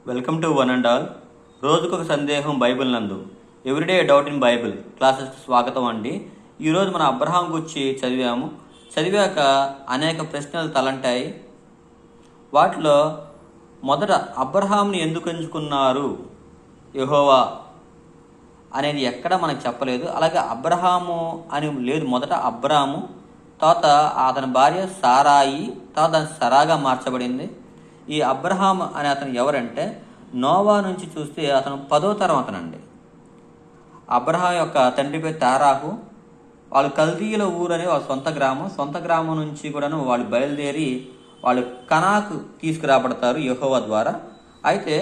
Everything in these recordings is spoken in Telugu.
Welcome to one and all. రోజుకొక సందేహం బైబిల్ నందు everyday doubt in Bible classes స్వాగతం అండి. ఈరోజు మన అబ్రహాం గురించి చదివాక అనేక ప్రశ్నలు తలంటాయి. వాటిలో మొదట అబ్రహాంని ఎందుకు ఎంచుకున్నారు యెహోవా అనేది ఎక్కడ మనకు చెప్పలేదు. అలాగే అబ్రహాము అని లేదు, మొదట అబ్రాము, తర్వాత అతని భార్య సారాయి, తర్వాత సరాగా మార్చబడింది. ఈ అబ్రహాం అనే అతను ఎవరంటే నోవా నుంచి చూస్తే అతను 10వ తరం అతనండి. అబ్రహాం యొక్క తండ్రి పేరు తారాహు. వాళ్ళు కల్దీయుల ఊరని వాళ్ళ సొంత గ్రామం నుంచి కూడాను వాళ్ళు బయలుదేరి వాళ్ళు కనాకు తీసుకురాబడతారు యెహోవా ద్వారా. అయితే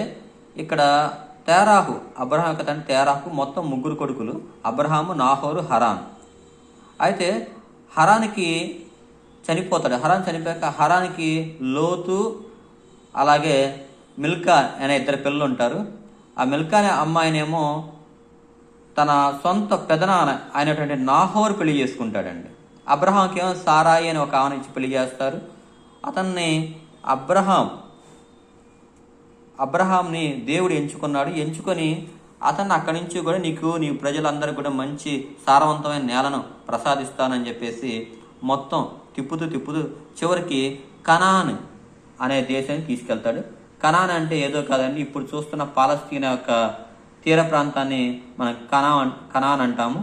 ఇక్కడ తేరాహు, అబ్రహాం యొక్క తండ్రి తేరాహు మొత్తం 3 కొడుకులు, అబ్రహాము, నాహోరు, హరాన్. అయితే హరానికి చనిపోతాడు. హరాన్ చనిపోయాక హరానికి లోతు అలాగే మిల్కా అనే 2 పిల్లలు ఉంటారు. ఆ మిల్కా అనే అమ్మాయినేమో తన సొంత పెదనాన్న అయినటువంటి నాహోరు పెళ్లి చేసుకుంటాడండి. అబ్రహాంకి ఏమో సారాయి అని ఒక ఆమెను ఇచ్చి పెళ్లి చేస్తారు. అతన్ని అబ్రహాంని దేవుడు ఎంచుకొని అతన్ని అక్కడి నుంచి కూడా నీ ప్రజలందరికీ కూడా మంచి సారవంతమైన నేలను ప్రసాదిస్తానని చెప్పేసి మొత్తం తిప్పుతూ చివరికి కనాన్ అనే దేశానికి తీసుకెళ్తాడు. కనాన్ అంటే ఏదో కాదండి, ఇప్పుడు చూస్తున్న పాలస్తీనా యొక్క తీర ప్రాంతాన్ని మనం కనాన్ అంటాము.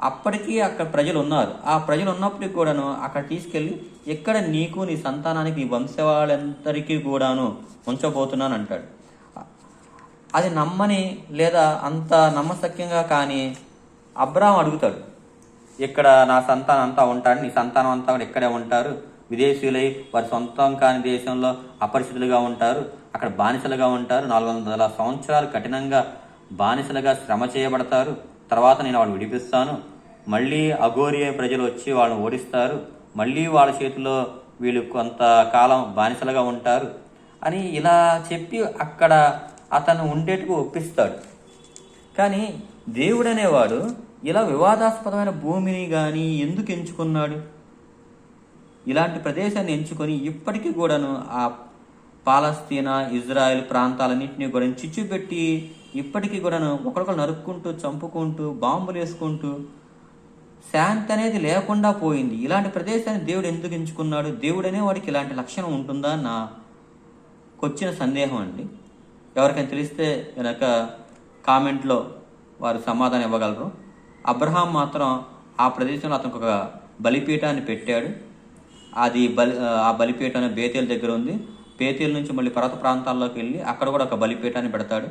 అప్పటికీ అక్కడ ప్రజలు ఉన్నారు. ఆ ప్రజలు ఉన్నప్పటికీ కూడాను అక్కడ తీసుకెళ్ళి ఎక్కడ నీకు నీ సంతానానికి నీ వంశవాళ్ళందరికీ కూడాను ఉంచబోతున్నాను అంటాడు. అది నమ్మని లేదా అంత నమ్మశక్యంగా కానీ అబ్రాహాం అడుగుతాడు, ఇక్కడ నా సంతానం అంతా ఉంటాడు, నీ సంతానం అంతా కూడా ఇక్కడే ఉంటారు, విదేశీయులై వారి సొంతం కాని దేశంలో అపరిచితులుగా ఉంటారు, అక్కడ బానిసలుగా ఉంటారు, 400 సంవత్సరాలు కఠినంగా బానిసలుగా శ్రమ చేయబడతారు, తర్వాత నేను వాళ్ళు విడిపిస్తాను, మళ్ళీ అఘోరియా ప్రజలు వచ్చి వాళ్ళని ఓడిస్తారు, మళ్ళీ వాళ్ళ చేతిలో వీళ్ళు కొంతకాలం బానిసలుగా ఉంటారు అని ఇలా చెప్పి అక్కడ అతను ఉండేట్టుగా ఒప్పిస్తాడు. కానీ దేవుడు అనేవాడు ఇలా వివాదాస్పదమైన భూమిని కానీ ఎందుకు ఎంచుకున్నాడు? ఇలాంటి ప్రదేశాన్ని ఎంచుకొని ఇప్పటికీ కూడాను ఆ పాలస్తీనా, ఇజ్రాయెల్ ప్రాంతాలన్నింటినీ కూడా చిచ్చు పెట్టి ఇప్పటికీ కూడాను ఒకరికొకరు నరుక్కుంటూ, చంపుకుంటూ, బాంబులు వేసుకుంటూ శాంతి అనేది లేకుండా పోయింది. ఇలాంటి ప్రదేశాన్ని దేవుడు ఎందుకు ఎంచుకున్నాడు? దేవుడు అనేవాడికి ఇలాంటి లక్షణం ఉంటుందా నాకొచ్చిన సందేహం అండి. ఎవరికైనా తెలిస్తే కనుక కామెంట్లో వారు సమాధానం ఇవ్వగలరు. అబ్రహాం మాత్రం ఆ ప్రదేశంలో అతనికి ఒక బలిపీఠాన్ని పెట్టాడు. ఆ బలిపీఠం బేతేలు దగ్గర ఉంది. బేతేలు నుంచి మళ్ళీ పర్వత ప్రాంతాల్లోకి వెళ్ళి అక్కడ కూడా ఒక బలిపీఠాన్ని పెడతాడు.